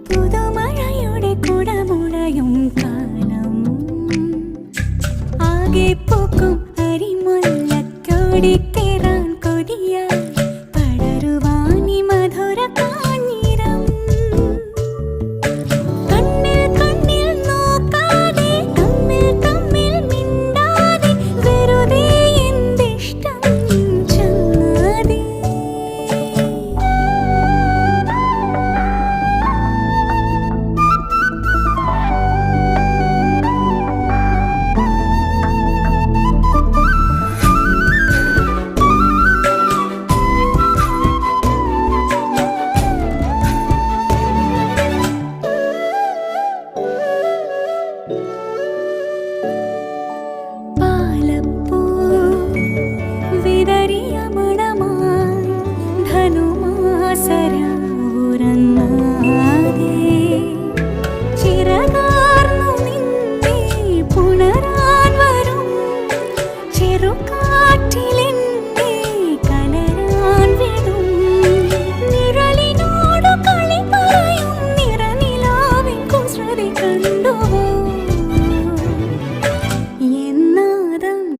പുതുമഴയുടെ കുടമുടയും കാലം ആകെ പൂക്കും അരിമുല്ലക്കൊടിക്കേറാൻ കൊതിയായി പടരുവാനി മധുര കാഞ്ഞിരം കണ്ണിൽ കണ്ണിൽ നോക്കാതെ തമ്മിൽ തമ്മിൽ മിണ്ടാതെ വെറുതെ എന്തിഷ്ടം ചങ്ങാതി പാലപ്പൂ വിതറിയ മണമായി ധനുമാസരാവുറങ്ങാതെ ചിറകാർന്നു നിന്നെ പുണരാൻ വരും ചെറുകാറ്റിലെൻ